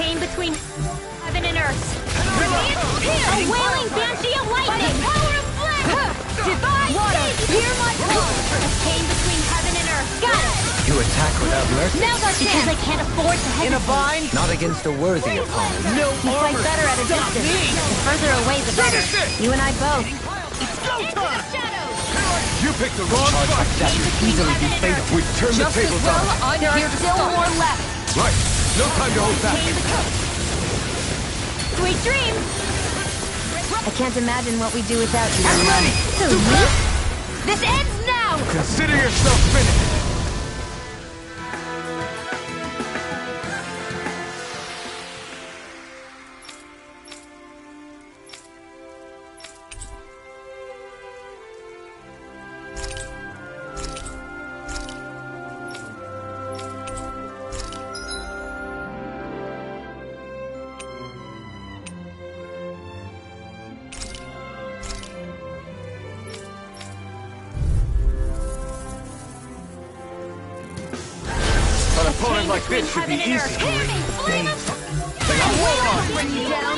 chain between heaven and earth. A wailing banshee of lightning! Power of flame! Divine water! Hear my call! A chain between heaven and earth. Got it! You attack without mercy? Now's our chance! Because I can't afford to hesitate. In a bind? Not against a worthy opponent. No You fight armor. better at a Stop distance. me. The further away, the better. You and I both. It's go time. You picked the wrong Charge like fight! that could easily be fatal. We turn the Just as tables well, on! I'm There here are to still stop. more left. Right! No time to hold back! Sweet dreams! I can't imagine what we do without you. I'm ready. So this ends now! Consider yourself finished! An opponent like this should be easy to read. Bring you down.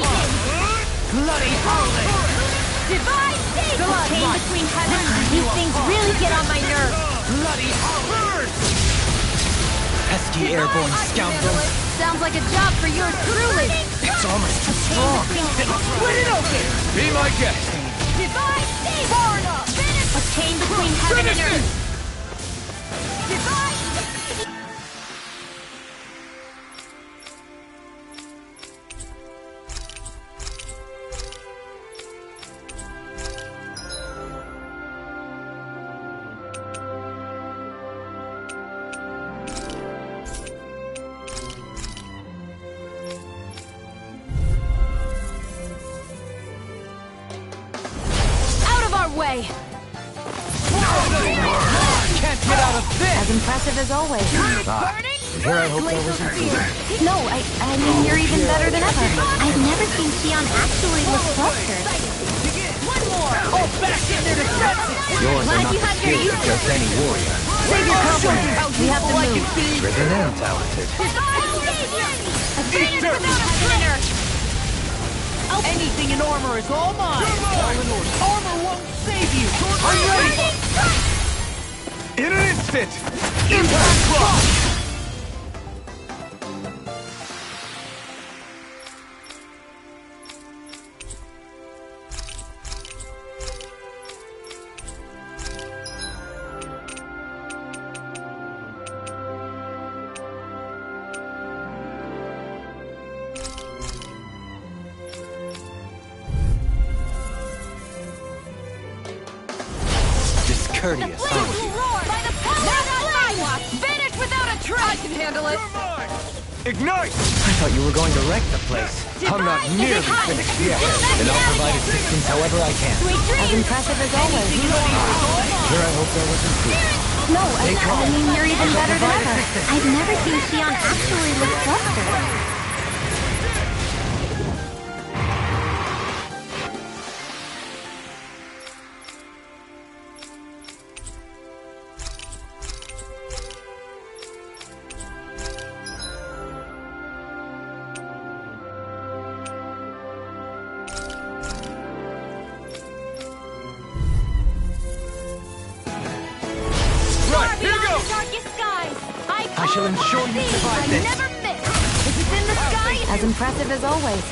Bloody holy. Divine state! Chain between heaven. These things really get on my nerves. Bloody holy. Pesky airborne scoundrel. Sounds like a job for yours truly. It's almost too strong. Split it open. Be my guest! Divine state! Far enough! A chain between heaven and earth. Divine state! Out of our way! Can't get out of this. As impressive as always. Here I hope there wasn't food. No, I mean, you're even better than ever. I've never seen Xion actually look flustered. One more. Oh, back in there to defense. Yours are Glad not you the have your skills of use. just any warrior. Save your compliments. How We have to useful I move. can be. Driven and talented. A chain without heaven and earth. Anything in armor is all mine. Armor won't save you. I'm ready. In an instant! Impact block! Discourteous, Flames aren't you? will roar by the power of flame! Vanish without a trace! I can handle it! Ignite! I thought you were going to wreck the place. I'm not nearly finished yet! Then I'll provide assistance however I can. Sweet dreams! As impressive as always. Here I hope there wasn't food. No, I mean, you're even better than ever. I've never seen Xion actually look flustered. Right, here goes! Darkest skies. I shall ensure you survive this. Never miss. If it's in the sky, as impressive as always.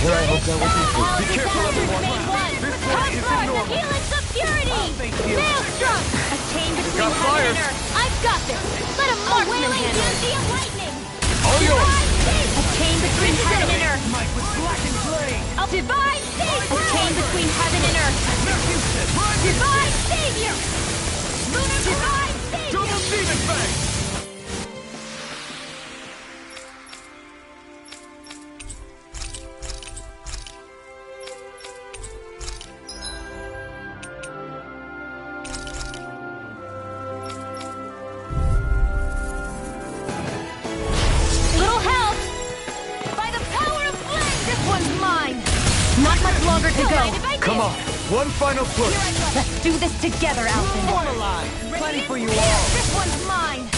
Here I hope there wasn't food. Be careful, everyone! This one isn't normal! Helix of purity! Maelstrom! A chain between got heaven fires. and earth. I've got this. Let a marksman handle it. Of lightning. All yours! A chain between heaven and earth. Mike with blackened blade. A divine savior. A chain between heaven and earth. Divine savior. Divine savior. Double demon fang! Little help. By the power of flame, this one's mine. Not much longer to go. Come on, one final push! Let's do this together, Alvin. Form alive. Plenty for you all. This one's mine.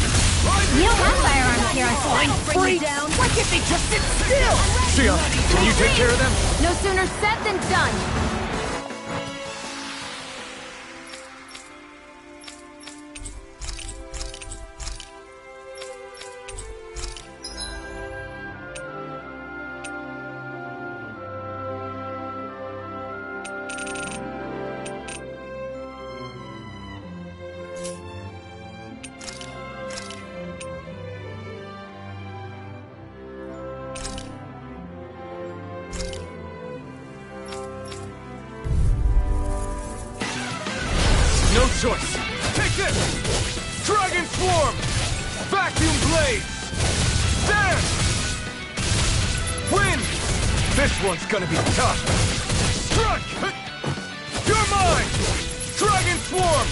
You don't have firearms here on Fine, site. freak! Why can't they just sit still? Sia, can you take care of them? No sooner said than done. No choice. Take this! Dragon Swarm! Vacuum Blades! There! Win! This one's gonna be tough. Strike! You're mine! Dragon Swarm!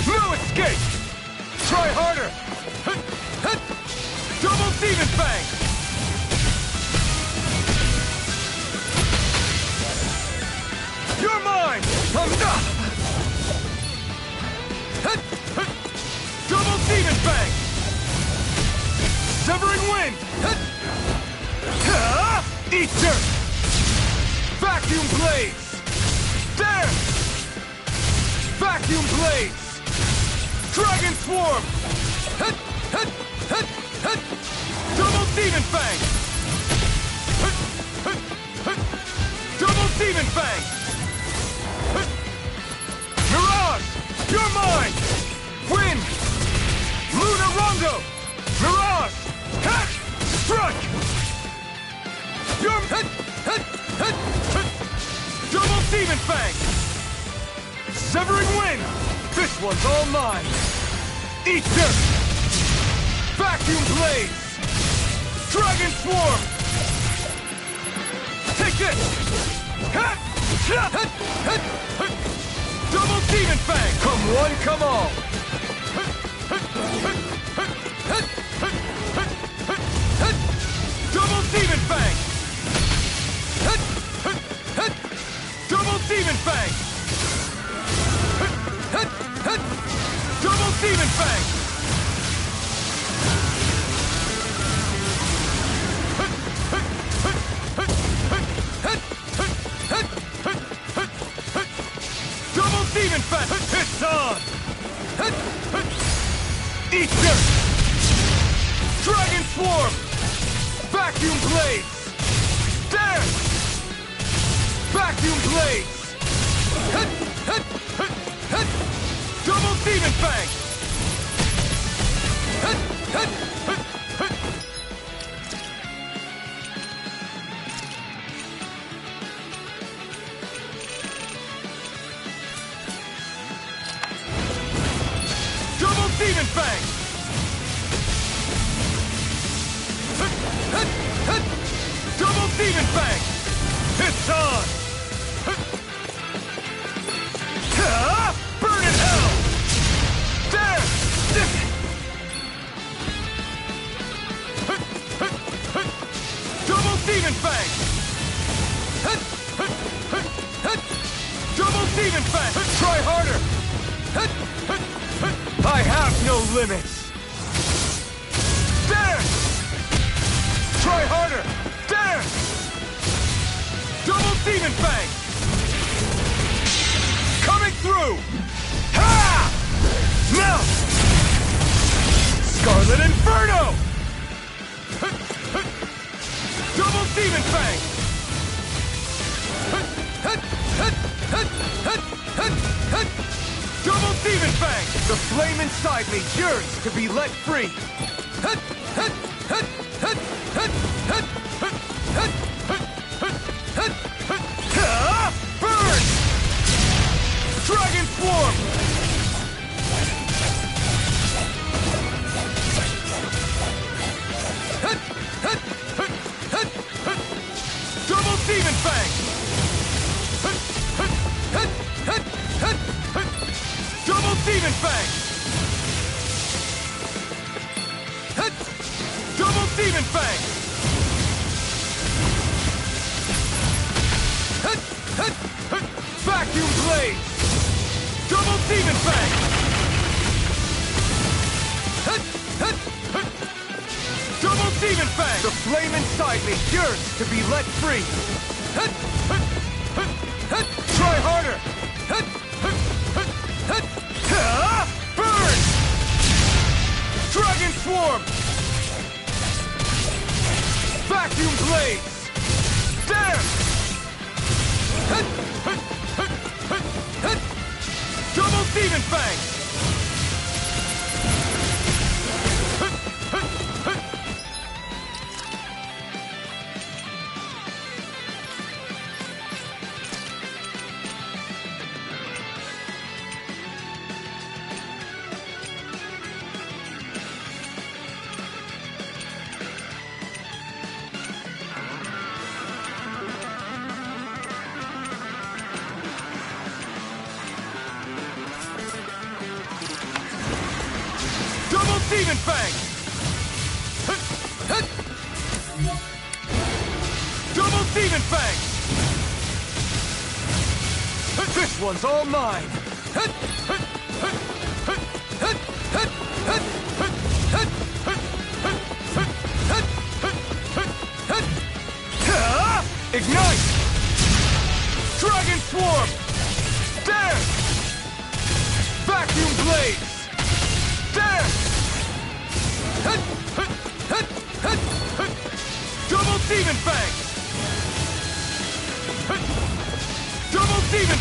No escape! Try harder! Double Demon Fang! You're mine! Double Demon Fang! Severing Wind! Eat dirt! Vacuum Blades! There! Vacuum Blades! Dragon Swarm! Double Demon Fang! Double Demon Fang! Mirage! You're mine! Win! Luna Rondo! Mirage! Strike! You're... Double Demon Fang! Severing Wind! This one's all mine! Eat dirt! Vacuum Blades! Dragon Swarm! Take this! Double Demon Fang! Come one, come all! Double Demon Fang! Double Demon Fang! Double Demon Fang! Double Demon Fang! It's on! Eat dirt! Dragon Swarm! Vacuum Blades! There! Vacuum Blades! Double Demon Fang! Double Demon Fang! Double Demon Fang! It's on! Burn in hell! There! Double Demon Fang! Double Demon Fang! Try harder! I have no limits! There! Try harder! There! Double Demon Fang! Coming through! Ha! Now! Scarlet Inferno! Double Demon Fang! Double Demon Fang! The flame inside me yearns to be let free! Burn! Dragon Swarm! Double Demon Fang! Double Demon Fang! Double Demon Fang! Vacuum Blade! Double Demon Fang! Demon Fang! The flame inside me yearns to be let free! Try harder! Burn! Dragon Swarm! Vacuum Blaze! Dance! Double Demon Fang! Demon Fang! Double Demon Fang! This one's all mine! Ignite! Dragon Swarm! Dance! Vacuum Blaze! Dance! Double Demon Fang! Double Demon!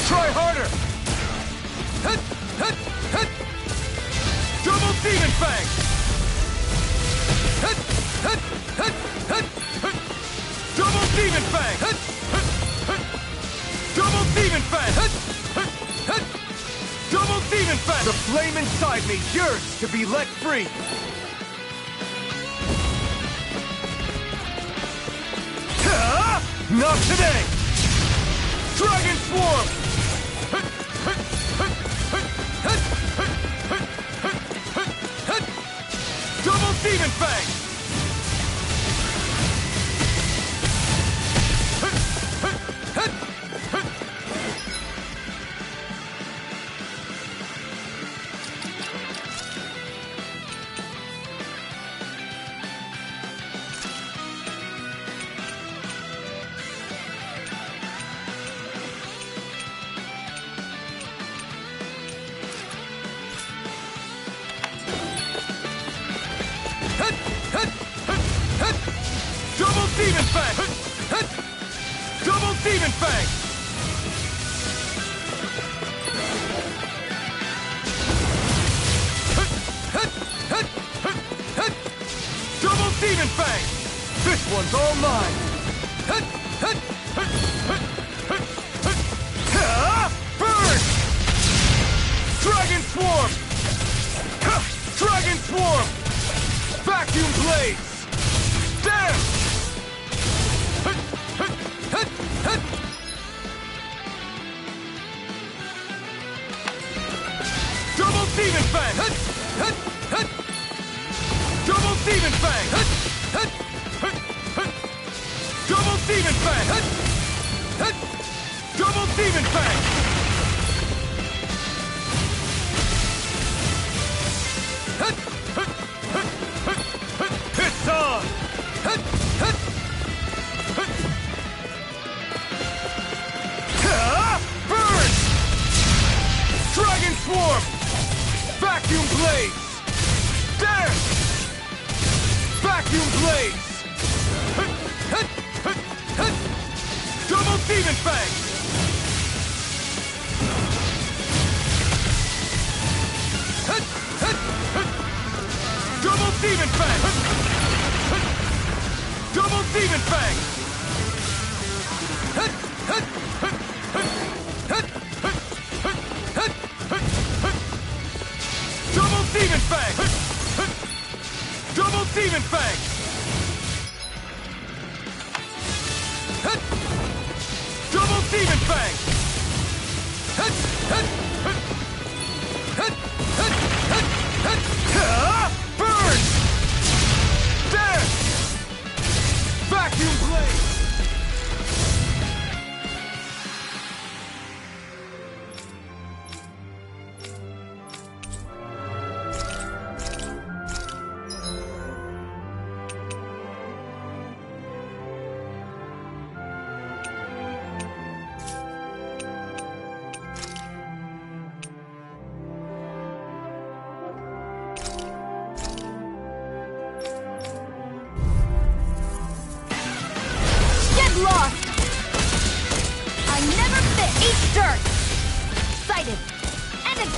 Try harder! Double Demon Fang! Double Demon Fang! Double Demon Fang! Double Demon Fang! The flame inside me yearns to be let free! Not today! Dragon Swarm! Double Demon Fang! Double Demon Fang! Double Demon Fang! Double Demon Fang! This one's all mine! Burn! Dragon Swarm! Dragon Swarm! Vacuum Blaze! Dance! Double Demon Fang! Double Demon Fang! Double Demon Fang! Double Demon Fang! It's on! Burn! Dragon Swarm! Vacuum Blaze! Dance! Vacuum Blaze! Double Demon Fang! Double Demon Fang! Double Demon Fang! Double Demon Fang! Double Demon Fang! Double Demon Fang! Burn! Dance! Vacuum Blaze!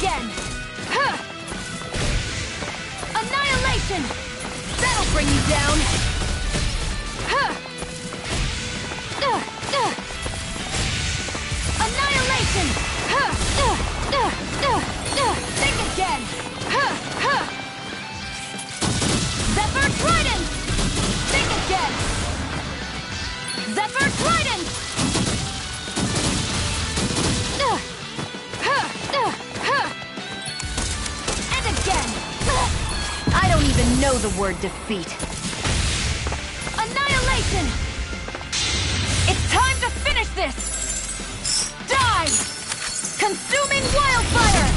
again! Huh. Annihilation! That'll bring you down! Huh. Annihilation! Huh. Think again! Huh. Zephyr Trident! Think again! Zephyr Trident! And again! I don't even know the word defeat. Annihilation! It's time to finish this! Die! Consuming wildfire!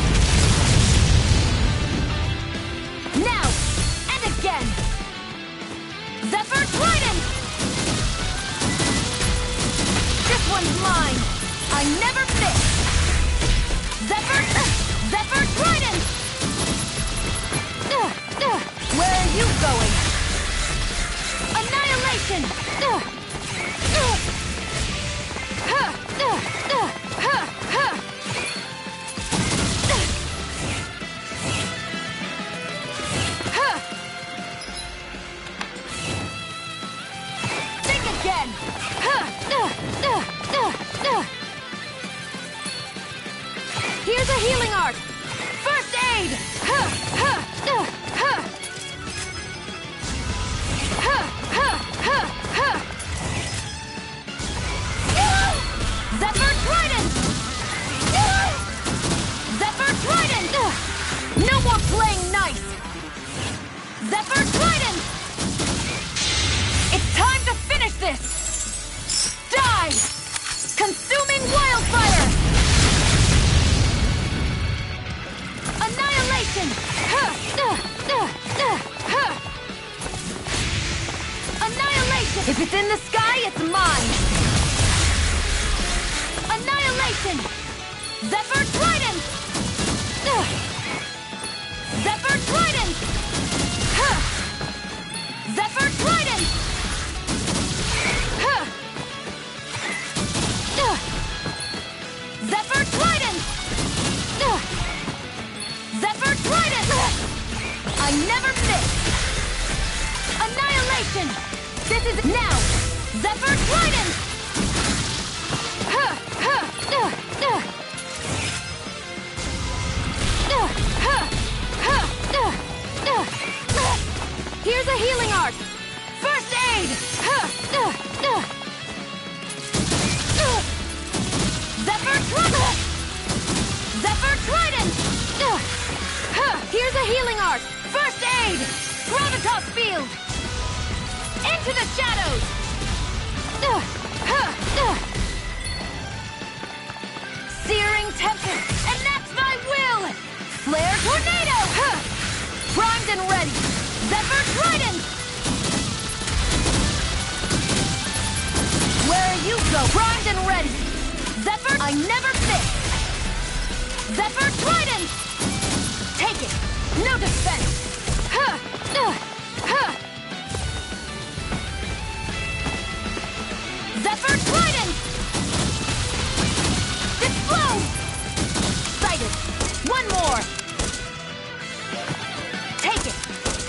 Now! And again! Zephyr Trident! This one's mine! I never miss! Zephyr Trident! Where are you going? Annihilation! Think again! Here's a healing art! First aid! Zephyr Trident! Zephyr Trident! No more playing nice! Zephyr Trident! It's time to finish this! Die! Consuming wildfire! Annihilation! Annihilation! If it's in the sky, it's mine! Annihilation! Zephyr Trident! Zephyr Trident! Zephyr Trident! Zephyr Trident! Zephyr Trident! I never miss! Annihilation! This is now! Zephyr Trident! Here's a healing art! First aid! Zephyr Trident! Zephyr Trident! Here's a healing art! First aid! Gravitas field! Into the shadows! Searing tempest! And that's my will! Flare tornado! Primed and ready! Zephyr Trident! Where are you go? Primed and ready! Zephyr, I never miss! Zephyr Trident! Take it! No defense! Zephyr Trident! Explode! Sighted! One more! Take it!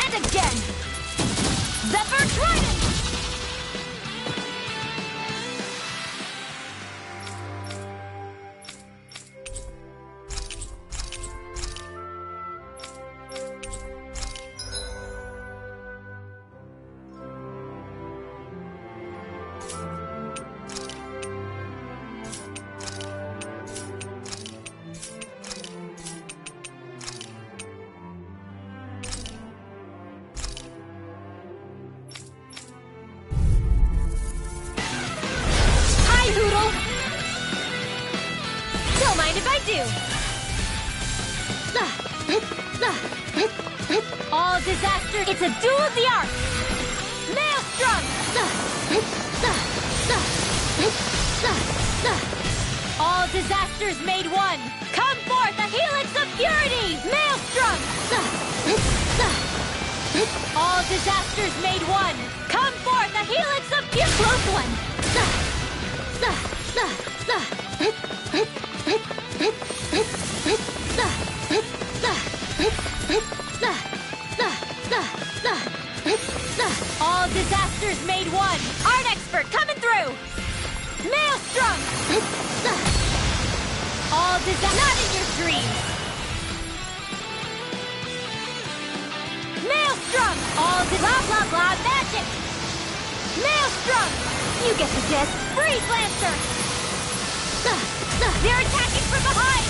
And again! Zephyr Trident! Don't mind if I do. All disaster. It's a duel of the arts. Maelstrom. All disasters made one. Come forth, a helix of purity. Maelstrom. All disasters made one. Come forth, a helix of pure. Close one. All not in your dreams. Maelstrom! All blah blah blah magic! Maelstrom! You get the gist. Freeze Lancer! They're attacking from behind!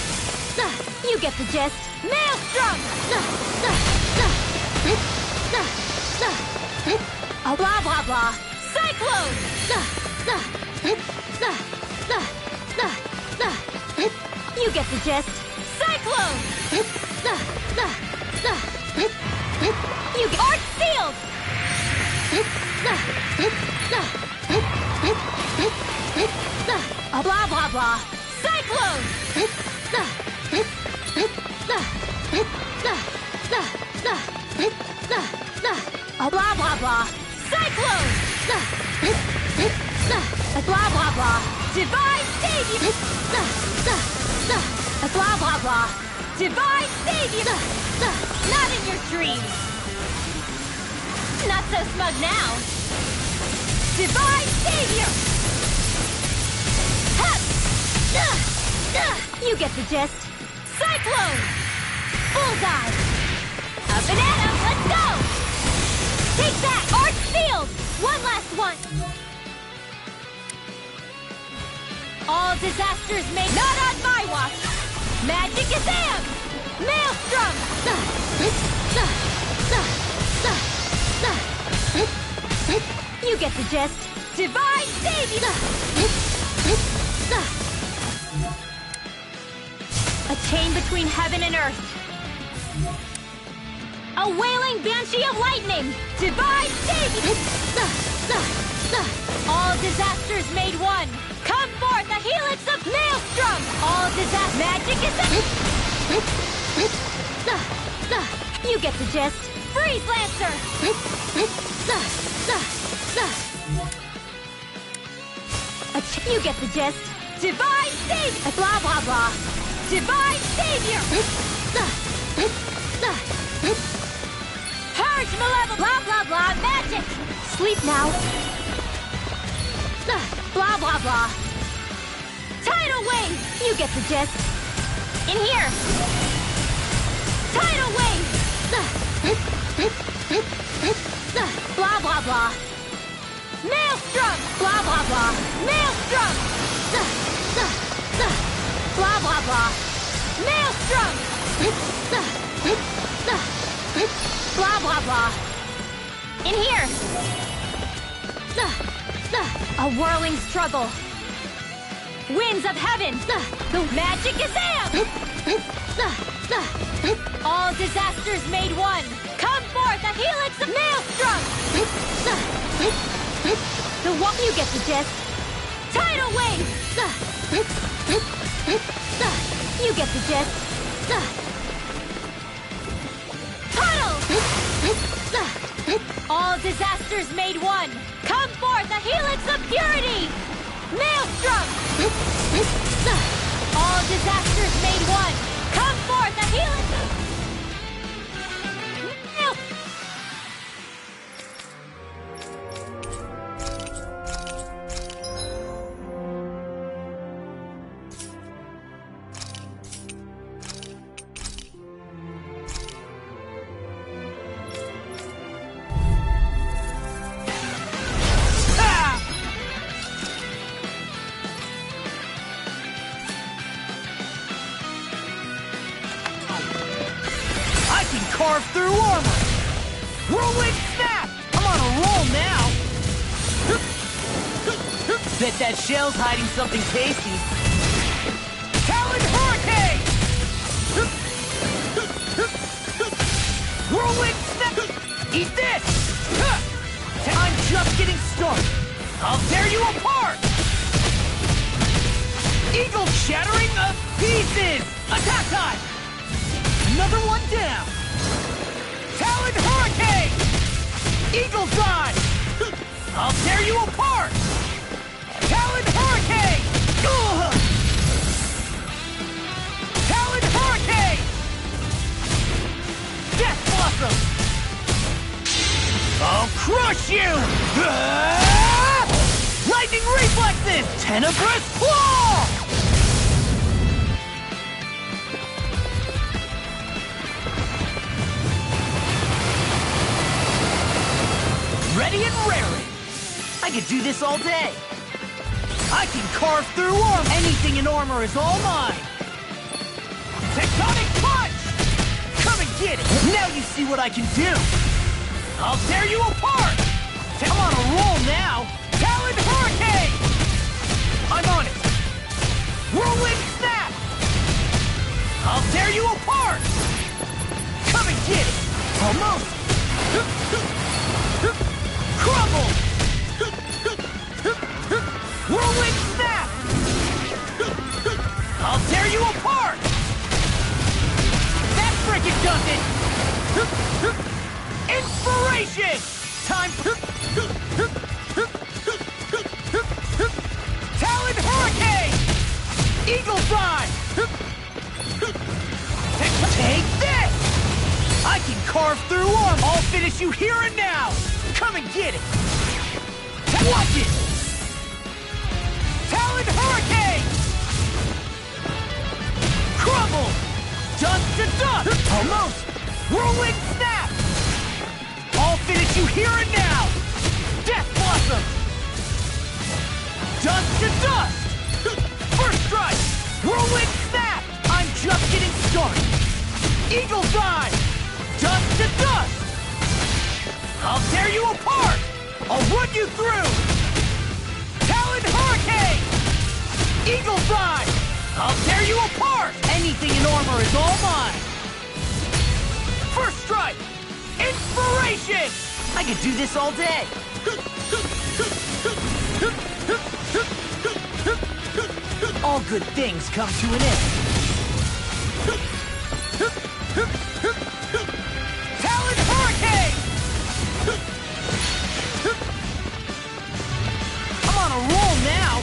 You get the gist. Maelstrom! Oh, blah blah blah. Cyclone! You get the gist. Cyclone! You get Arc Sealed! Blah blah blah. Cyclone! Blah blah blah. Cyclone! Blah blah blah. Divine Savior! Blah blah blah. Divine Savior! Not in your dreams! Not so smug now! Divine Savior! You get the gist. Cyclone! Bullseye! A banana, let's go! Take that! Arch Field! One last one! All disasters may not on my watch! Magic is Am! Maelstrom! You get the gist. Divine Savior! A chain between heaven and earth. A wailing banshee of lightning. Divine Savior! All disasters made one. Come forth, a helix of Maelstrom! All disaster magic is You get the gist. Freeze Lancer! You get the gist. Divine Savior! Blah blah blah. Divine Savior! Purge malevolent! Blah blah blah magic! Sleep now. Blah blah blah. Tidal Wave! You get the gist. In here! Tidal Wave! Blah blah blah. Maelstrom! Blah blah blah. Maelstrom! Blah blah blah. Maelstrom! Blah blah blah. In here! A whirling struggle. Winds of heaven! The magic is Am! All disasters made one. Come forth, a helix of Maelstrom! You get the gist. Tidal Wave! You get the gist. Puddle! All disasters made one. Come forth, a helix of purity! Maelstrom! All disasters made one. Come forth, a helix of... Carve through armor! Whirlwind snap! I'm on a roll now! Bet that shell's hiding something tasty. Talon Hurricane! Whirlwind snap! Eat this! I'm just getting started. I'll tear you apart! Eagle shattering of pieces! Attack time! Another one down! Talon Hurricane! Eagle Dive! I'll tear you apart! Talon Hurricane! Ugh! Talon Hurricane! Death Blossom! I'll crush you! Lightning Reflexes! Tenebrous Claw! could do this all day. I can carve through armor. Anything in armor is all mine. Tectonic punch! Come and get it. Now you see what I can do. I'll tear you apart. I'm on a roll now. Talon Hurricane! I'm on it. Whirlwind Snap! I'll tear you apart. Come and get it. Almost. Crumble! Whirlwind Snap! I'll tear you apart! That frickin' does it! Inspiration! Time for... Talon Hurricane! Eagle Fly! Take this! I can carve through armor! I'll finish you here and now! Come and get it! Watch it! Talon Hurricane! Crumble! Dust to dust! Almost! Whirlwind Snap! I'll finish you here and now! Death Blossom! Dust to dust! First strike! Whirlwind Snap! I'm just getting started! Eagle Dive! Dust to dust! I'll tear you apart! I'll run you through! Talon Hurricane! Eagle Dive! I'll tear you apart! Anything in armor is all mine! First strike! Inspiration! I could do this all day! All good things come to an end. Talon Hurricane! I'm on a roll now!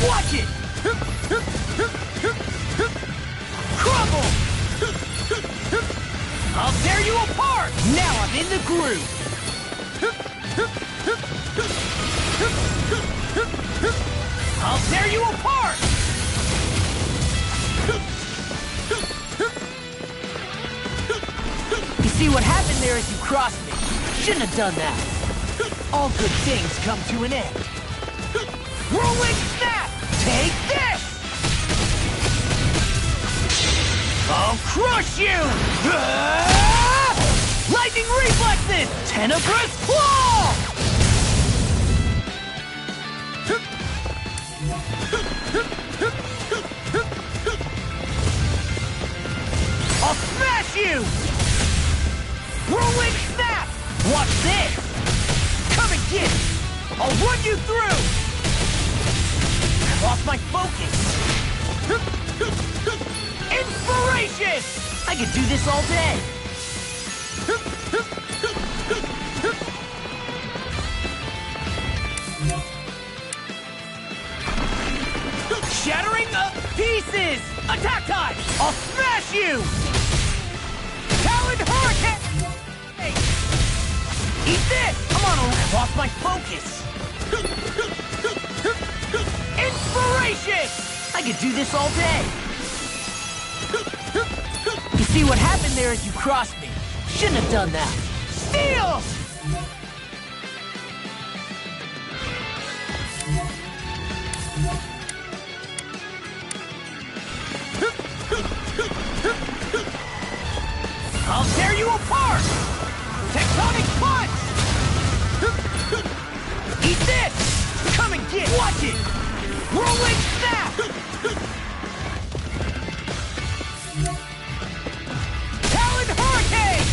Watch it! Crumble! I'll tear you apart! Now I'm in the groove! I'll tear you apart! You see what happened there is you crossed me. Shouldn't have done that. All good things come to an end. Whirlwind Snap! Take this! I'll crush you! Ah! Lightning Reflexes! Tenebrous Claw! I'll smash you! Whirlwind Snap! Watch this! Come and get it! I'll run you through! I lost my focus! Inspiration! I could do this all day! Shattering of pieces! Attack time! I'll smash you! Talon Hurricane! Hey. Eat this! I'm on a... I lost my focus! Inspiration! I could do this all day! You see what happened there is you crossed me. Shouldn't have done that. Steel! I'll tear you apart! Tectonic punch! Eat this! Come and get it! Watch it! Whirlwind Snap! Talon Hurricane!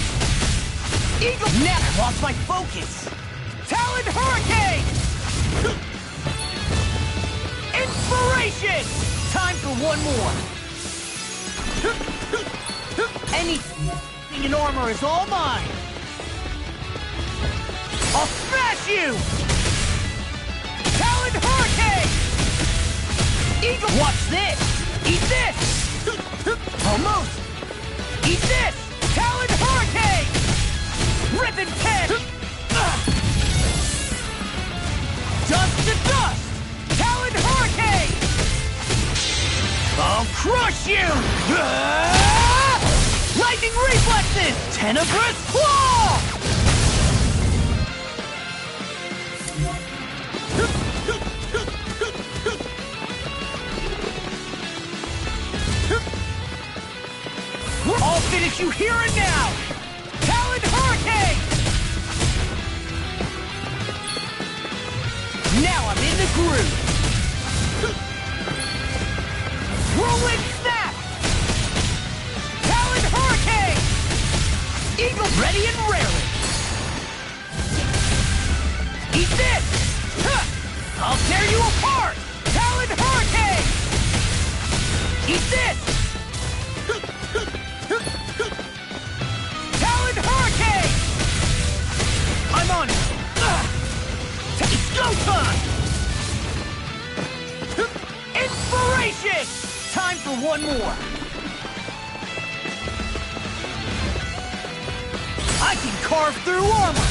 Eagle... Now I lost my focus! Talon Hurricane! Inspiration! Time for one more! Anything in armor is all mine! I'll smash you! Talon Hurricane! Eagle... Watch this! Eat this! Almost! Eat this! Talon Hurricane! Rip and tear! Dust to dust! Talon Hurricane! I'll crush you! Lightning Reflexes! Tenebrous Claw! finish you here and now! Talon Hurricane! Now I'm in the groove! Whirlwind Snap! Talon Hurricane! Eagle ready and raring! Eat this! Huh. I'll tear you apart! Talon Hurricane! Eat this! Talon Hurricane! I'm on it! It's go time! Inspiration! Time for one more! I can carve through armor!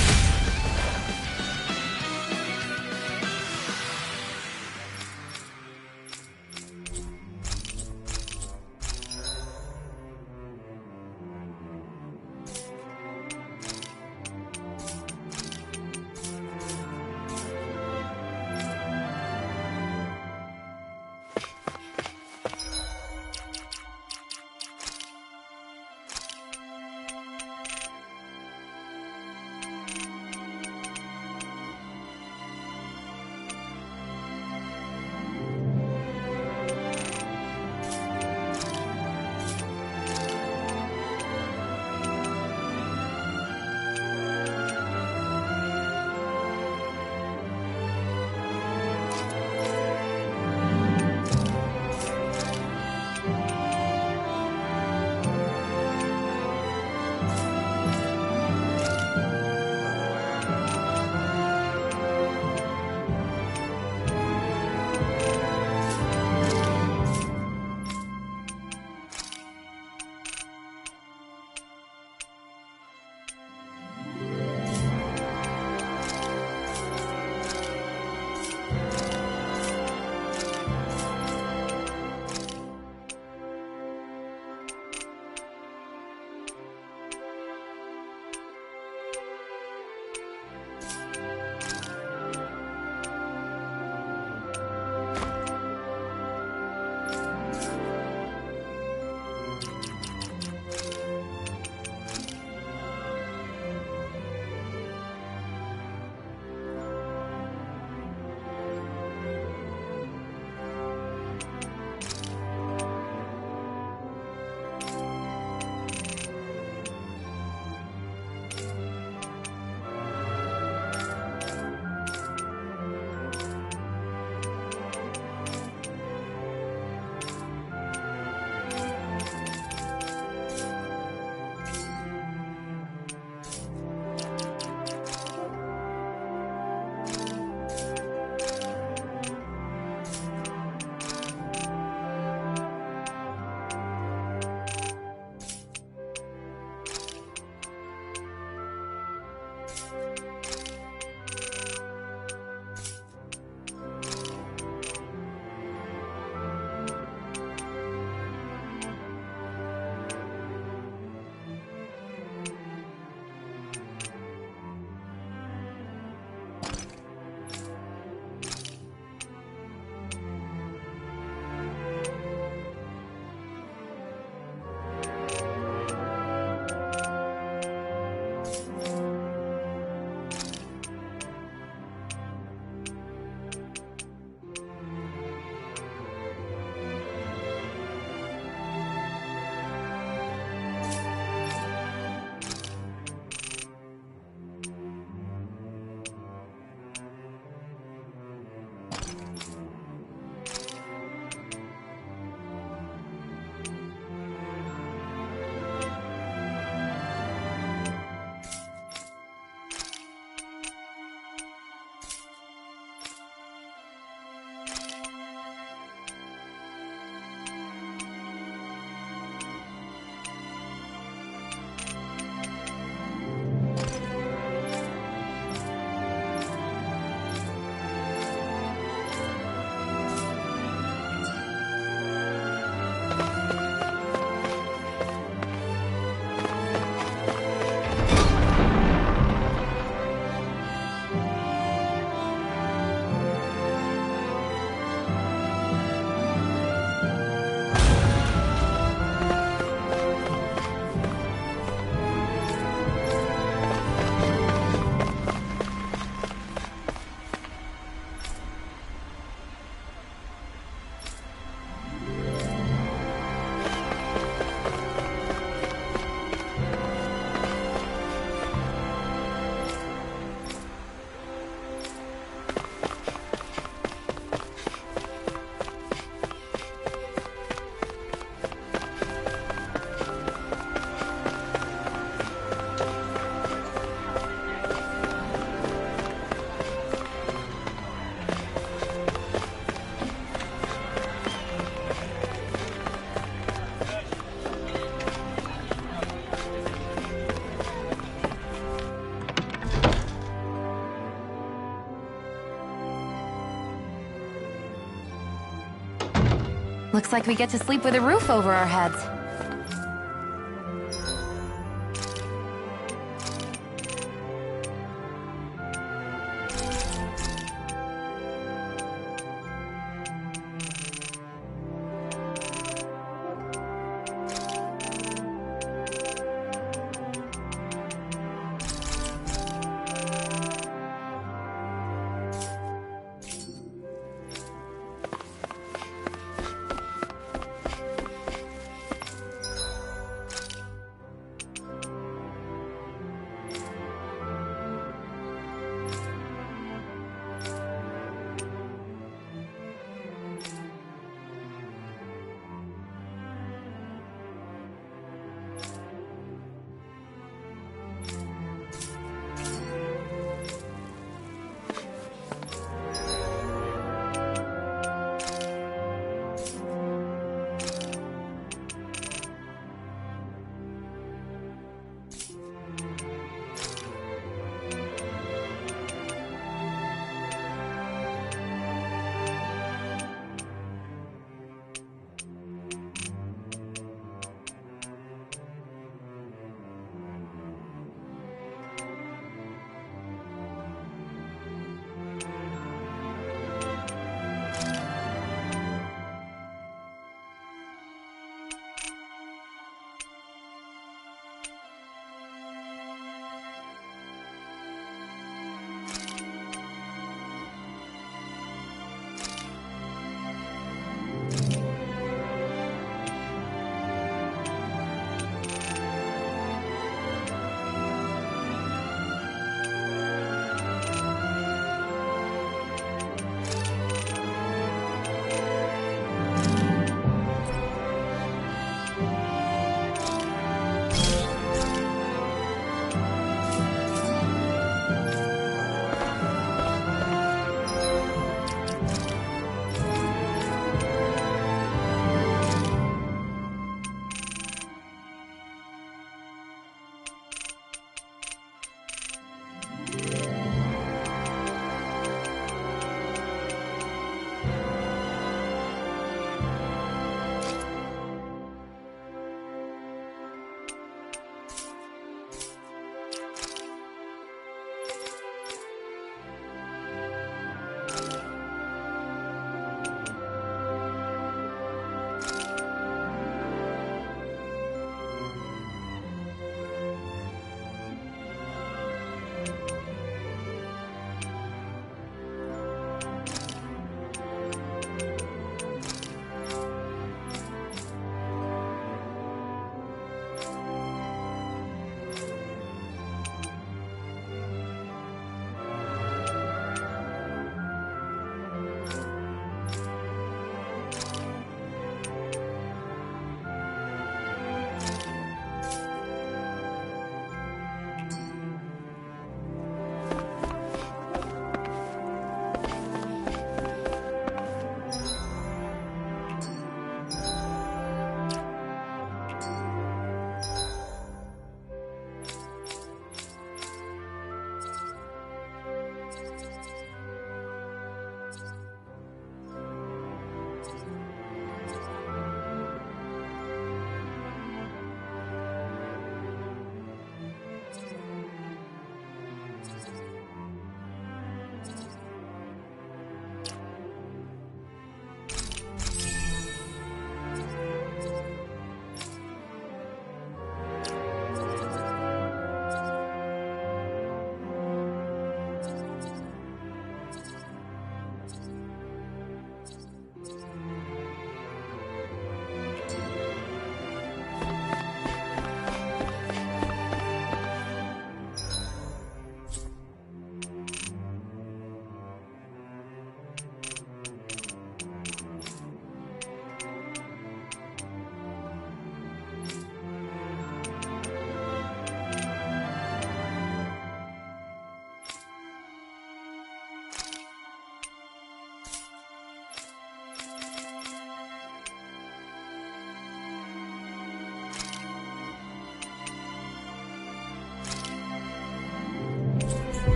Looks like we get to sleep with a roof over our heads.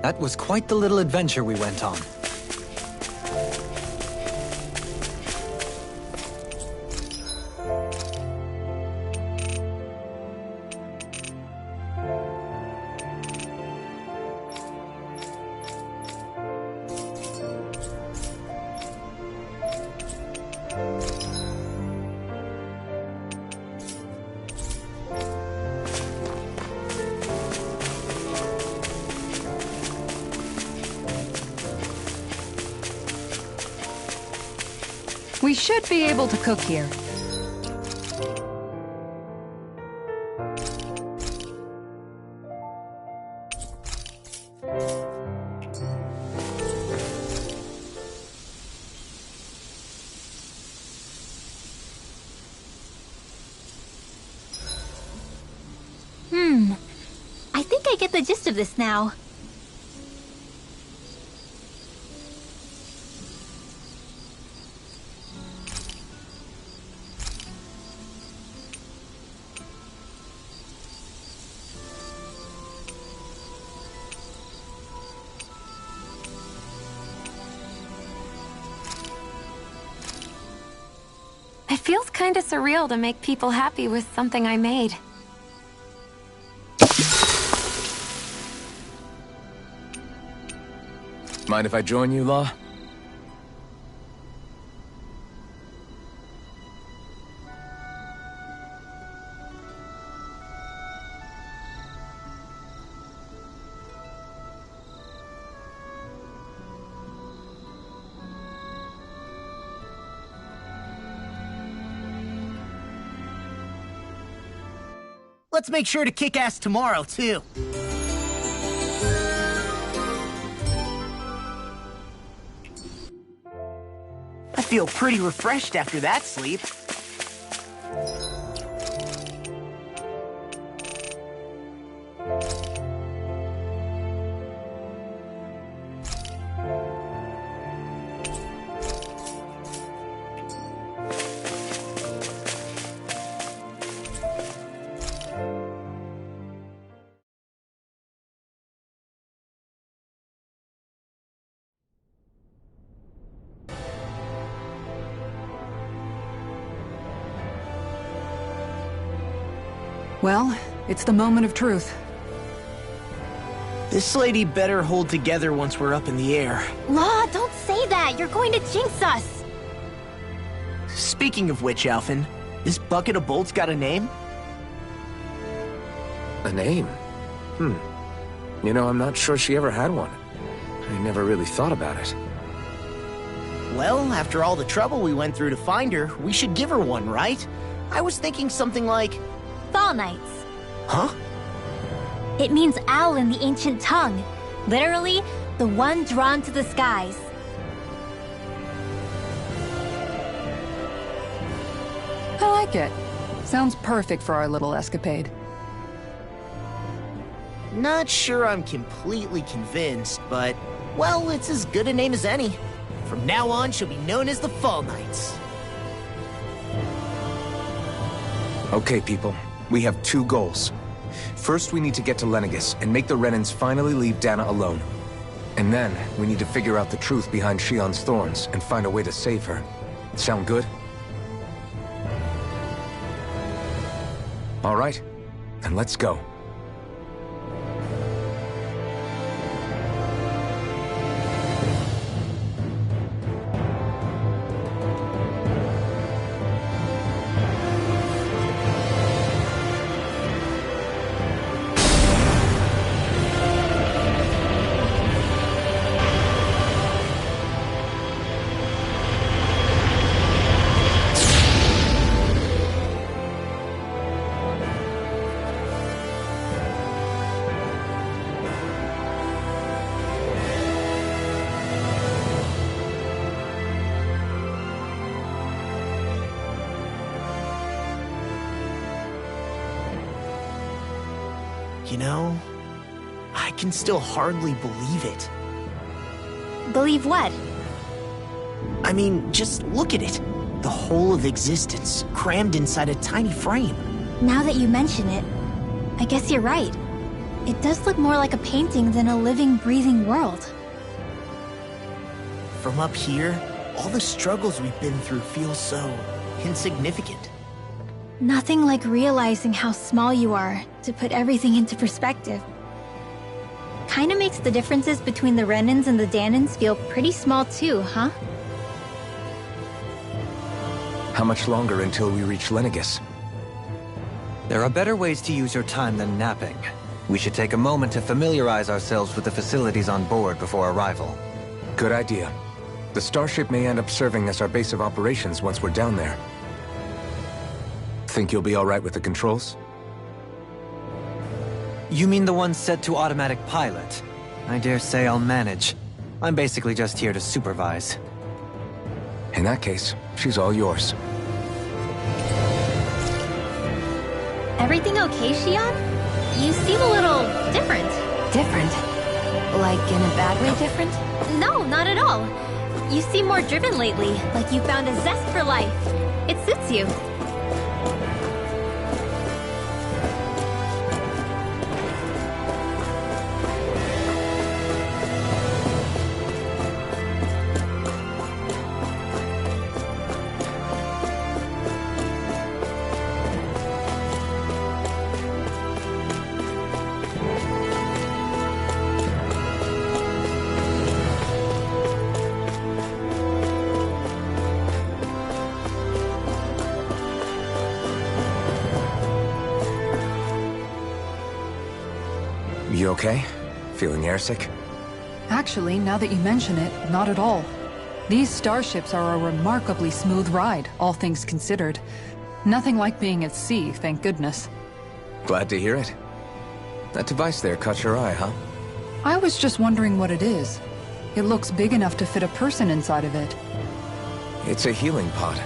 That was quite the little adventure we went on. We should be able to cook here. I think I get the gist of this now. It feels kinda surreal to make people happy with something I made. Mind if I join you, Law? Let's make sure to kick ass tomorrow, too. I feel pretty refreshed after that sleep. Well, it's the moment of truth. This lady better hold together once we're up in the air. Law, don't say that! You're going to jinx us! Speaking of which, Alphen, this bucket of bolts got a name? A name? You know, I'm not sure she ever had one. I never really thought about it. Well, after all the trouble we went through to find her, we should give her one, right? I was thinking something like... Fall Knights. Huh? It means owl in the ancient tongue. Literally, the one drawn to the skies. I like it. Sounds perfect for our little escapade. Not sure I'm completely convinced, but... well, it's as good a name as any. From now on, she'll be known as the Fall Knights. Okay, people. We have two goals. First, we need to get to Lenegis and make the Renans finally leave Dana alone. And then, we need to figure out the truth behind Shion's thorns and find a way to save her. Sound good? All right, then let's go. You know, I can still hardly believe it. Believe what? I mean, just look at it. The whole of existence, crammed inside a tiny frame. Now that you mention it, I guess you're right. It does look more like a painting than a living, breathing world. From up here, all the struggles we've been through feel so insignificant. Nothing like realizing how small you are to put everything into perspective. Kinda makes the differences between the Renans and the Danans feel pretty small too, huh? How much longer until we reach Lenegis? There are better ways to use your time than napping. We should take a moment to familiarize ourselves with the facilities on board before arrival. Good idea. The starship may end up serving as our base of operations once we're down there. Think you'll be all right with the controls? You mean the one set to automatic pilot? I dare say I'll manage. I'm basically just here to supervise. In that case, she's all yours. Everything okay, Shion? You seem a little different. Different? Like in a bad way different? No, not at all. You seem more driven lately, like you found a zest for life. It suits you. You okay? Feeling airsick? Actually, now that you mention it, not at all. These starships are a remarkably smooth ride, all things considered. Nothing like being at sea, thank goodness. Glad to hear it. That device there caught your eye, huh? I was just wondering what it is. It looks big enough to fit a person inside of it. It's a healing pod.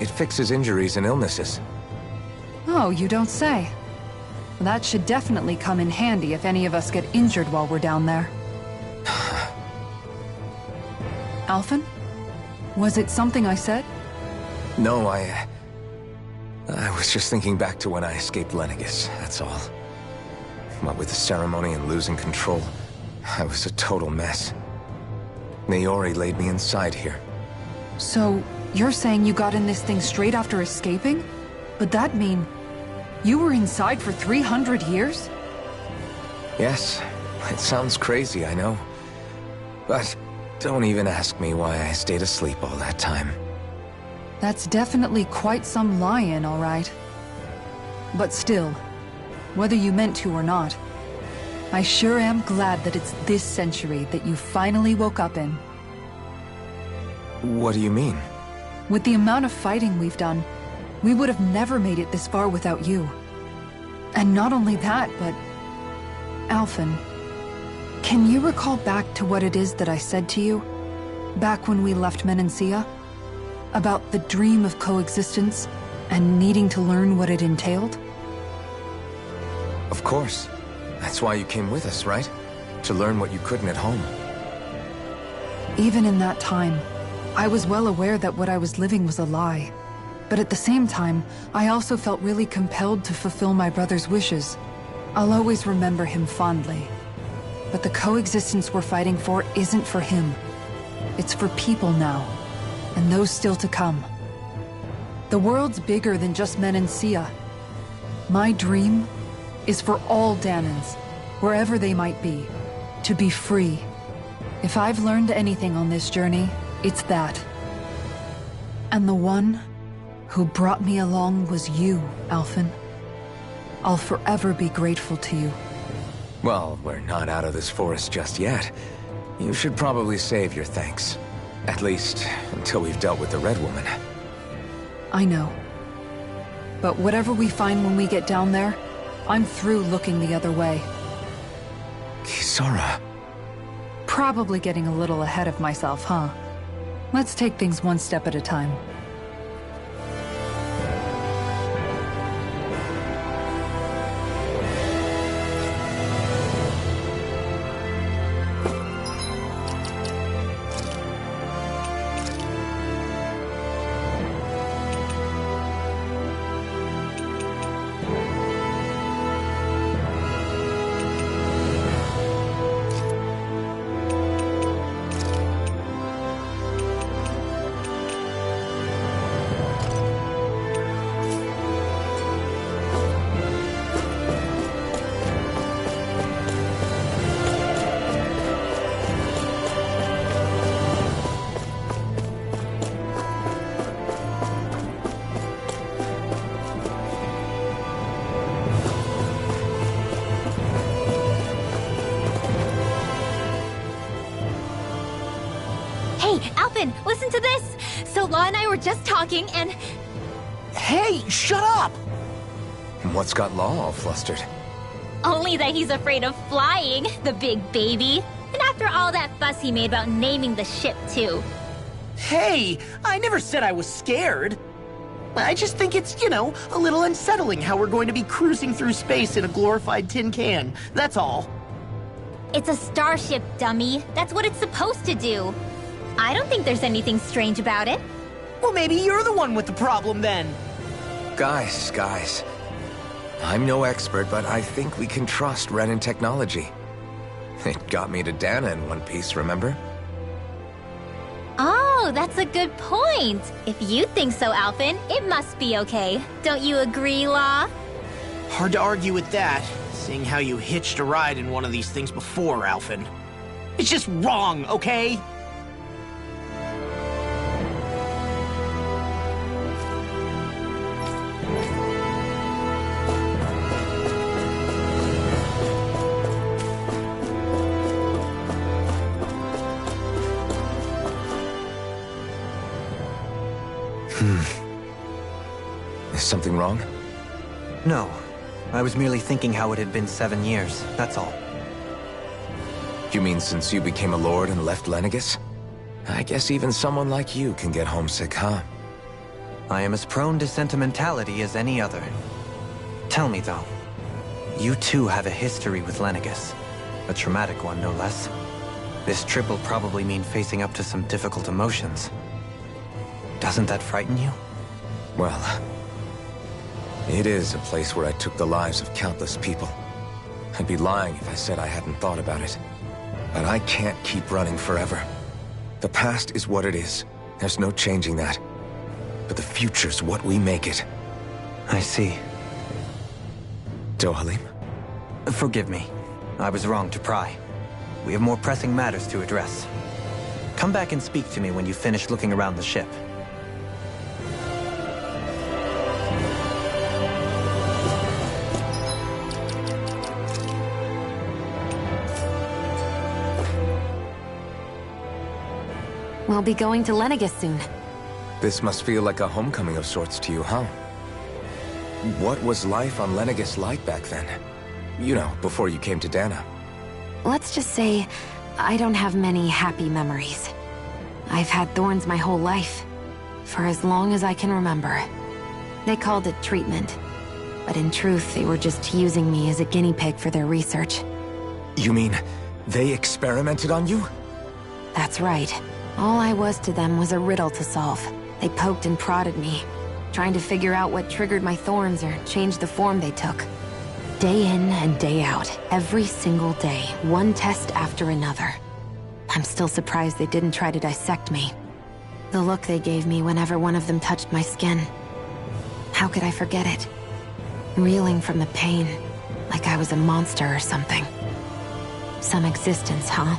It fixes injuries and illnesses. Oh, you don't say. That should definitely come in handy if any of us get injured while we're down there. Alphen? Was it something I said? No, I was just thinking back to when I escaped Lenegis, that's all. What with the ceremony and losing control, I was a total mess. Naori laid me inside here. So, you're saying you got in this thing straight after escaping? But that mean... you were inside for 300 years? Yes, it sounds crazy, I know. But don't even ask me why I stayed asleep all that time. That's definitely quite some lie-in, all right. But still, whether you meant to or not, I sure am glad that it's this century that you finally woke up in. What do you mean? With the amount of fighting we've done, we would have never made it this far without you. And not only that, but... Alphen, can you recall back to what it is that I said to you? Back when we left Menancia? About the dream of coexistence, and needing to learn what it entailed? Of course. That's why you came with us, right? To learn what you couldn't at home. Even in that time, I was well aware that what I was living was a lie. But at the same time, I also felt really compelled to fulfill my brother's wishes. I'll always remember him fondly. But the coexistence we're fighting for isn't for him. It's for people now, and those still to come. The world's bigger than just Menancia. My dream is for all Danans, wherever they might be, to be free. If I've learned anything on this journey, it's that. And the one who brought me along was you, Alphen. I'll forever be grateful to you. Well, we're not out of this forest just yet. You should probably save your thanks. At least, until we've dealt with the Red Woman. I know. But whatever we find when we get down there, I'm through looking the other way. Kisara. Probably getting a little ahead of myself, huh? Let's take things one step at a time. Hey, Alphen, listen to this! So Law and I were just talking, and... Hey, shut up! What's got Law all flustered? Only that he's afraid of flying, the big baby. And after all that fuss he made about naming the ship, too. Hey, I never said I was scared. I just think it's, a little unsettling how we're going to be cruising through space in a glorified tin can. That's all. It's a starship, dummy. That's what it's supposed to do. I don't think there's anything strange about it. Well, maybe you're the one with the problem then. Guys. I'm no expert, but I think we can trust Renin technology. It got me to Dana in one piece, remember? Oh, that's a good point. If you think so, Alphen, it must be okay. Don't you agree, Law? Hard to argue with that, seeing how you hitched a ride in one of these things before, Alphen. It's just wrong, okay? Is something wrong? No. I was merely thinking how it had been 7 years, that's all. You mean since you became a lord and left Lenegis? I guess even someone like you can get homesick, huh? I am as prone to sentimentality as any other. Tell me, though. You too have a history with Lenegis. A traumatic one, no less. This trip will probably mean facing up to some difficult emotions. Doesn't that frighten you? Well, it is a place where I took the lives of countless people. I'd be lying if I said I hadn't thought about it. But I can't keep running forever. The past is what it is. There's no changing that. But the future's what we make it. I see. Dohalim? Forgive me. I was wrong to pry. We have more pressing matters to address. Come back and speak to me when you finish looking around the ship. We'll be going to Lenegis soon. This must feel like a homecoming of sorts to you, huh? What was life on Lenegis like back then? You know, before you came to Dana. Let's just say, I don't have many happy memories. I've had thorns my whole life, for as long as I can remember. They called it treatment, but in truth, they were just using me as a guinea pig for their research. You mean, they experimented on you? That's right. All I was to them was a riddle to solve. They poked and prodded me, trying to figure out what triggered my thorns or changed the form they took. Day in and day out, every single day, one test after another. I'm still surprised they didn't try to dissect me. The look they gave me whenever one of them touched my skin. How could I forget it? Reeling from the pain, like I was a monster or something. Some existence, huh?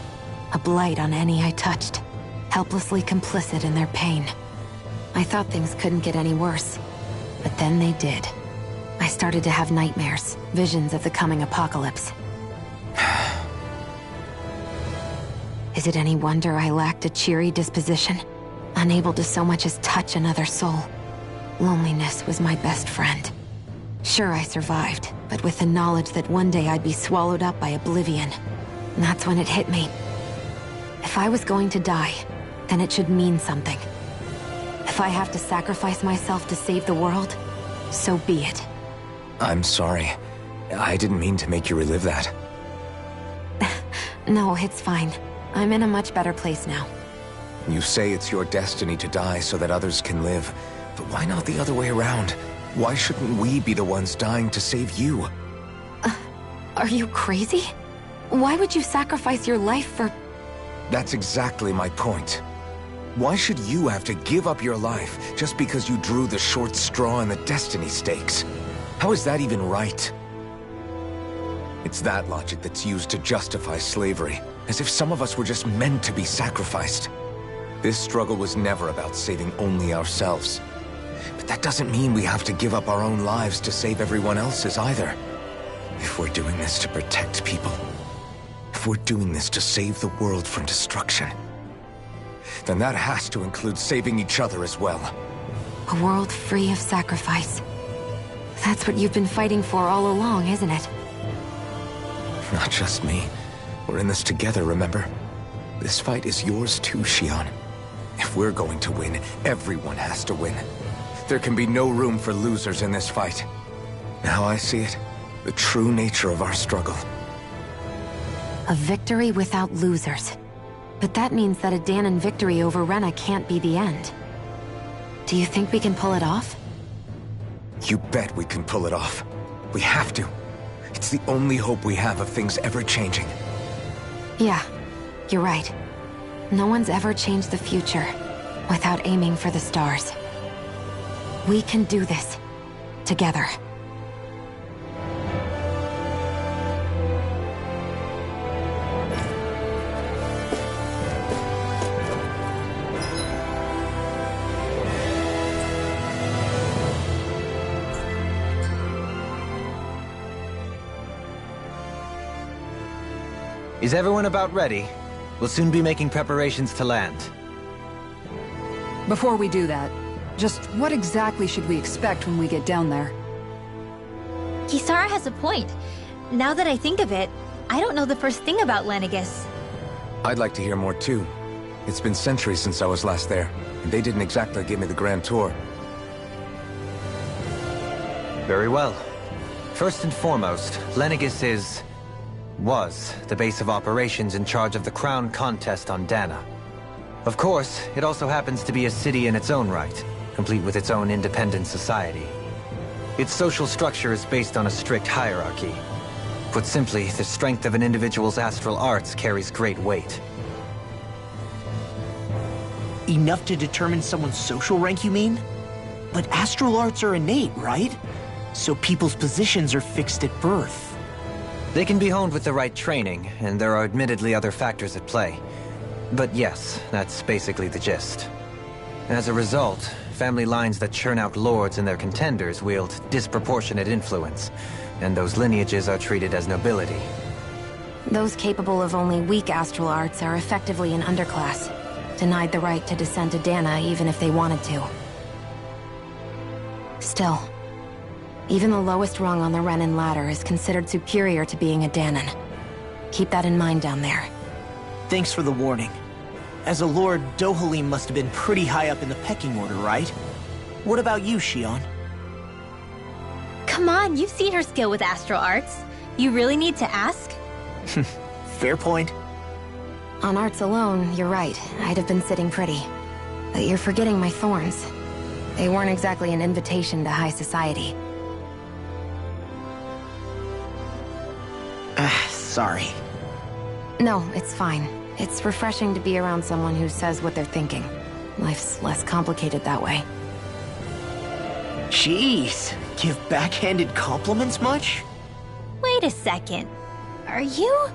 A blight on any I touched. Helplessly complicit in their pain. I thought things couldn't get any worse, but then they did. I started to have nightmares, visions of the coming apocalypse. Is it any wonder I lacked a cheery disposition? Unable to so much as touch another soul. Loneliness was my best friend. Sure, I survived, but with the knowledge that one day I'd be swallowed up by oblivion. And that's when it hit me. If I was going to die, then it should mean something. If I have to sacrifice myself to save the world, so be it. I'm sorry. I didn't mean to make you relive that. No, it's fine. I'm in a much better place now. You say it's your destiny to die so that others can live, but why not the other way around? Why shouldn't we be the ones dying to save you? Are you crazy? Why would you sacrifice your life for... That's exactly my point. Why should you have to give up your life just because you drew the short straw in the destiny stakes? How is that even right? It's that logic that's used to justify slavery, as if some of us were just meant to be sacrificed. This struggle was never about saving only ourselves. But that doesn't mean we have to give up our own lives to save everyone else's either. If we're doing this to protect people, if we're doing this to save the world from destruction, then that has to include saving each other as well. A world free of sacrifice. That's what you've been fighting for all along, isn't it? Not just me. We're in this together, remember? This fight is yours too, Xion. If we're going to win, everyone has to win. There can be no room for losers in this fight. Now I see it, the true nature of our struggle. A victory without losers. But that means that a Danon victory over Rena can't be the end. Do you think we can pull it off? You bet we can pull it off. We have to. It's the only hope we have of things ever changing. Yeah, you're right. No one's ever changed the future without aiming for the stars. We can do this. Together. Is everyone about ready? We'll soon be making preparations to land. Before we do that, just what exactly should we expect when we get down there? Kisara has a point. Now that I think of it, I don't know the first thing about Lenegis. I'd like to hear more too. It's been centuries since I was last there, and they didn't exactly give me the grand tour. Very well. First and foremost, Lenegis was the base of operations in charge of the crown contest on Dana. Of course, it also happens to be a city in its own right, complete with its own independent society. Its social structure is based on a strict hierarchy. Put simply, the strength of an individual's astral arts carries great weight. Enough to determine someone's social rank, you mean? But astral arts are innate, right? So people's positions are fixed at birth. They can be honed with the right training, and there are admittedly other factors at play. But yes, that's basically the gist. As a result, family lines that churn out lords and their contenders wield disproportionate influence, and those lineages are treated as nobility. Those capable of only weak astral arts are effectively an underclass, denied the right to descend to Dana even if they wanted to. Still, even the lowest rung on the Renan ladder is considered superior to being a Danon. Keep that in mind down there. Thanks for the warning. As a lord, Dohalim must have been pretty high up in the pecking order, right? What about you, Xion? Come on, you've seen her skill with astral arts. You really need to ask? Fair point. On arts alone, you're right. I'd have been sitting pretty. But you're forgetting my thorns. They weren't exactly an invitation to high society. Sorry. No, it's fine. It's refreshing to be around someone who says what they're thinking. Life's less complicated that way. Jeez, give backhanded compliments much? Wait a second. Are you?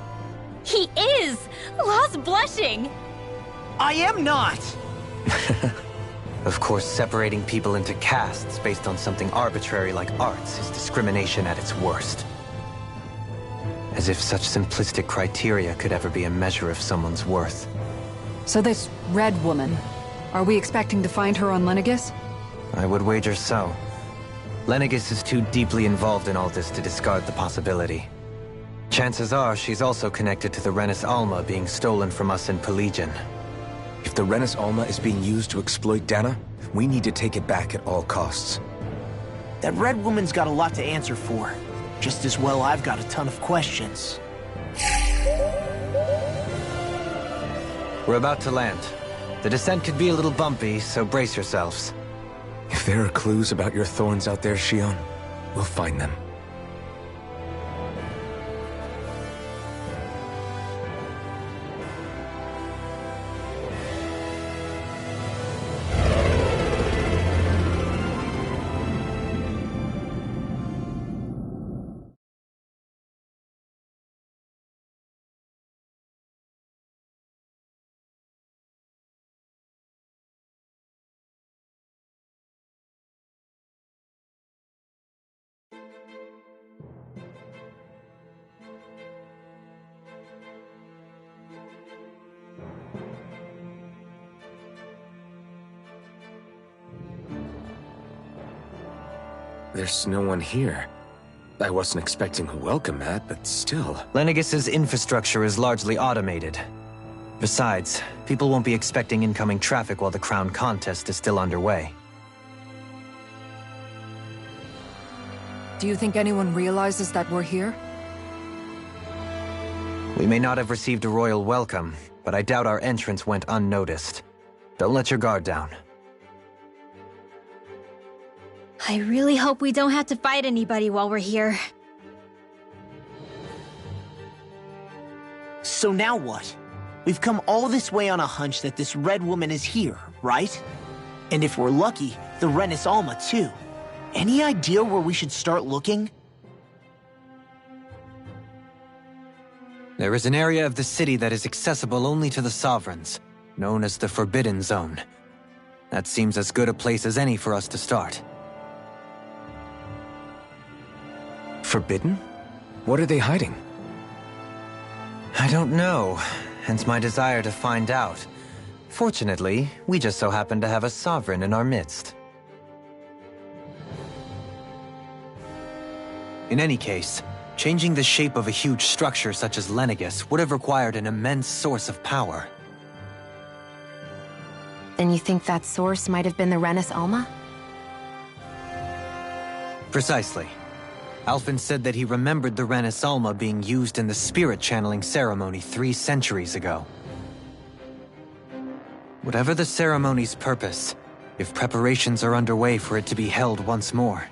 He is! Lost blushing! I am not! Of course, separating people into castes based on something arbitrary like arts is discrimination at its worst. As if such simplistic criteria could ever be a measure of someone's worth. So this Red Woman, are we expecting to find her on Lenegis? I would wager so. Lenegis is too deeply involved in all this to discard the possibility. Chances are she's also connected to the Renis Alma being stolen from us in Pelagian. If the Renis Alma is being used to exploit Dana, we need to take it back at all costs. That Red Woman's got a lot to answer for. Just as well I've got a ton of questions. We're about to land. The descent could be a little bumpy, so brace yourselves. If there are clues about your thorns out there, Xion, we'll find them. there's no one here. I wasn't expecting a welcome mat, but still. Lenegus's infrastructure is largely automated. Besides, people won't be expecting incoming traffic while the crown contest is still underway. Do you think anyone realizes that we're here? We may not have received a royal welcome, but I doubt our entrance went unnoticed. Don't let your guard down. I really hope we don't have to fight anybody while we're here. So now what? We've come all this way on a hunch that this red woman is here, right? And if we're lucky, the Renis Alma too. Any idea where we should start looking? There is an area of the city that is accessible only to the Sovereigns, known as the Forbidden Zone. That seems as good a place as any for us to start. Forbidden? What are they hiding? I don't know, hence my desire to find out. Fortunately, we just so happen to have a Sovereign in our midst. In any case, changing the shape of a huge structure such as Lenegus would have required an immense source of power. Then you think that source might have been the Renis Alma? Precisely. Alphen said that he remembered the Renis Alma being used in the spirit channeling ceremony 3 centuries ago. Whatever the ceremony's purpose, if preparations are underway for it to be held once more,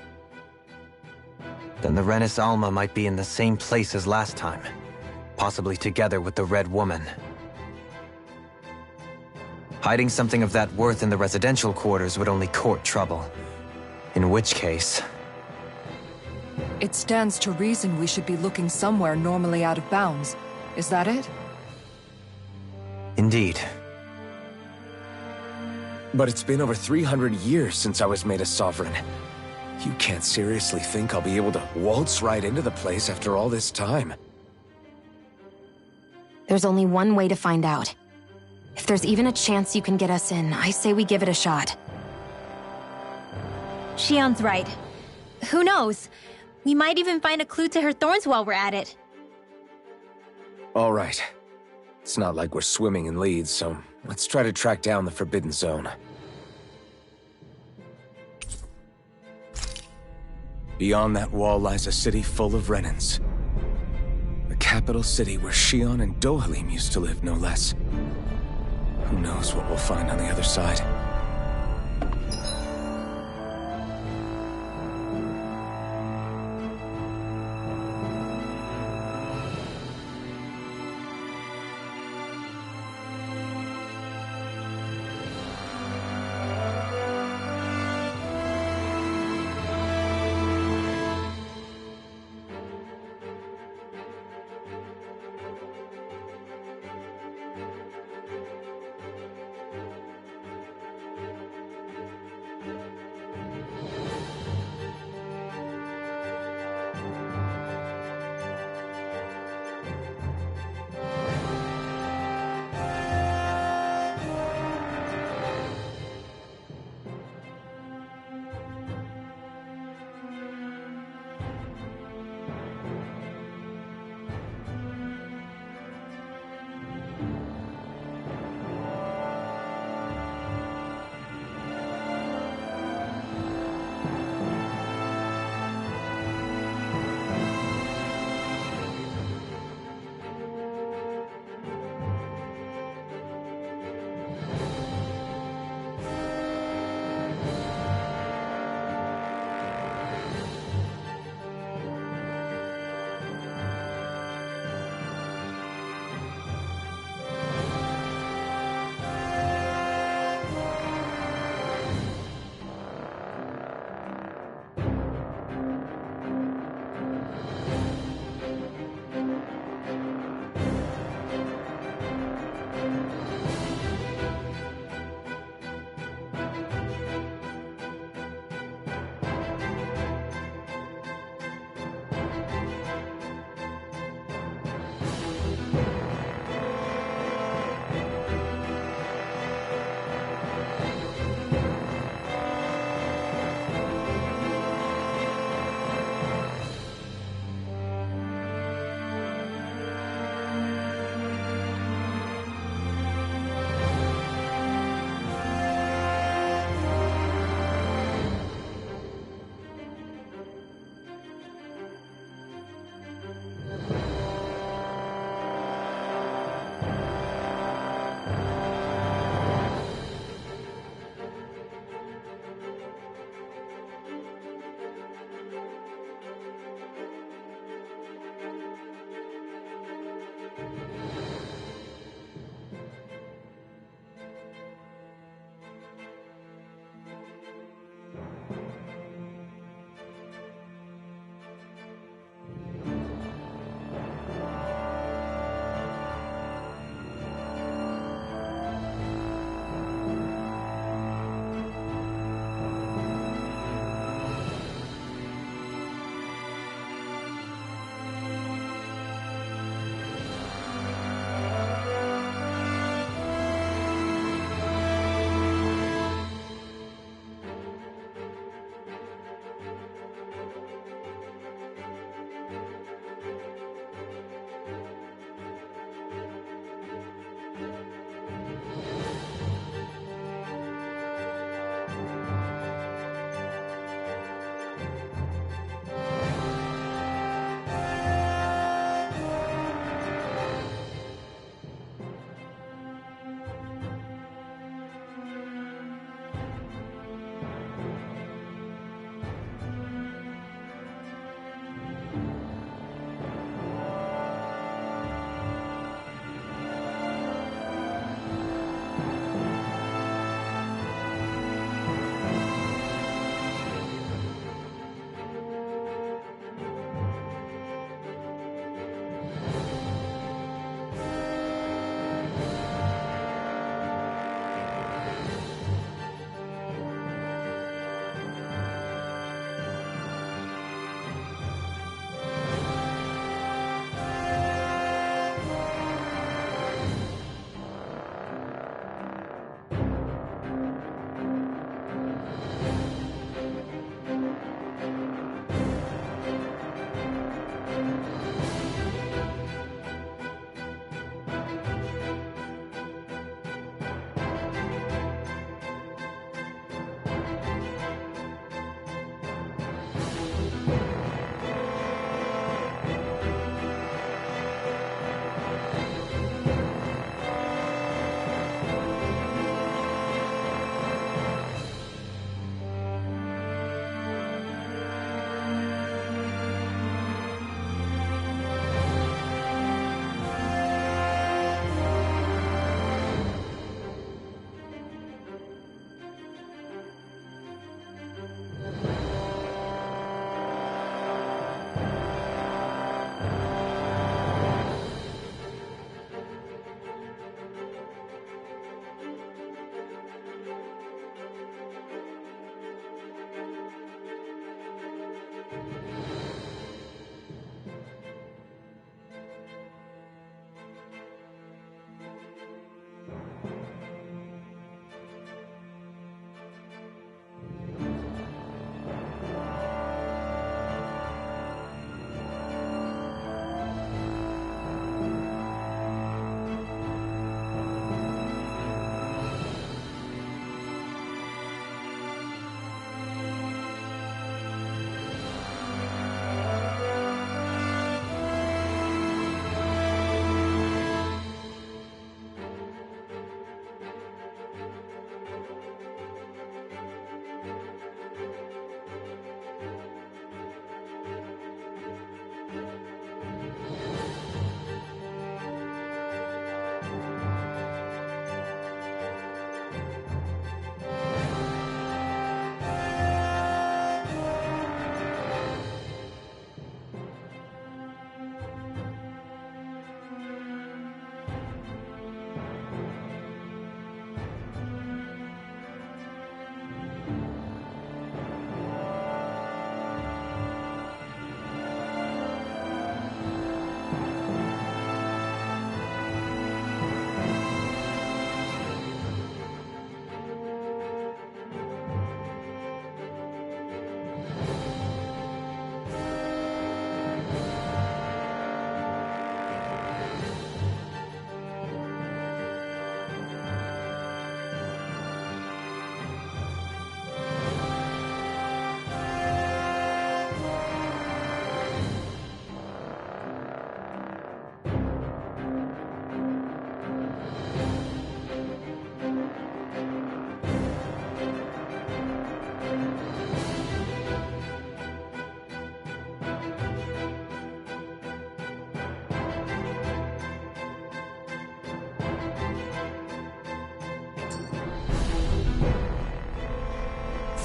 then the Renis Alma might be in the same place as last time, possibly together with the Red Woman. Hiding something of that worth in the residential quarters would only court trouble. In which case... It stands to reason we should be looking somewhere normally out of bounds. Is that it? Indeed. But it's been over 300 years since I was made a Sovereign. You can't seriously think I'll be able to waltz right into the place after all this time. There's only one way to find out. If there's even a chance you can get us in, I say we give it a shot. Shion's right. Who knows? We might even find a clue to her thorns while we're at it. All right. It's not like we're swimming in leads, so let's try to track down the Forbidden Zone. Beyond that wall lies a city full of Renans. The capital city where Shion and Dohalim used to live, no less. Who knows what we'll find on the other side.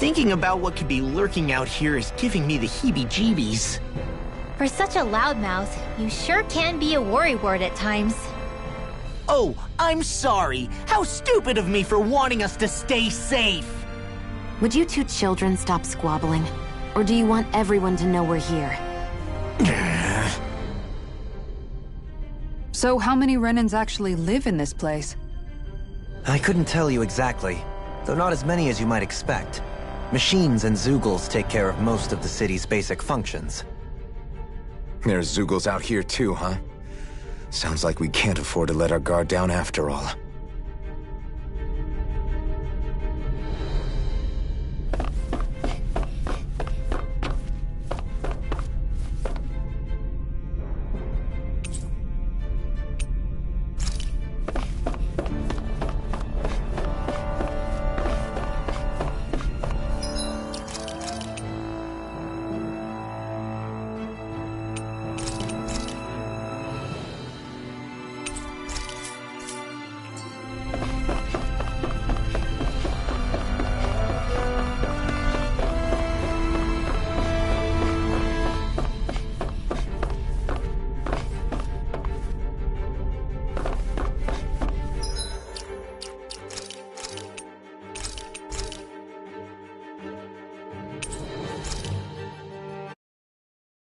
Thinking about what could be lurking out here is giving me the heebie-jeebies. For such a loudmouth, you sure can be a worrywart at times. Oh, I'm sorry. How stupid of me for wanting us to stay safe. Would you two children stop squabbling? Or do you want everyone to know we're here? So how many Renans actually live in this place? I couldn't tell you exactly, though not as many as you might expect. Machines and Zeugles take care of most of the city's basic functions. There's Zeugles out here too, huh? Sounds like we can't afford to let our guard down after all.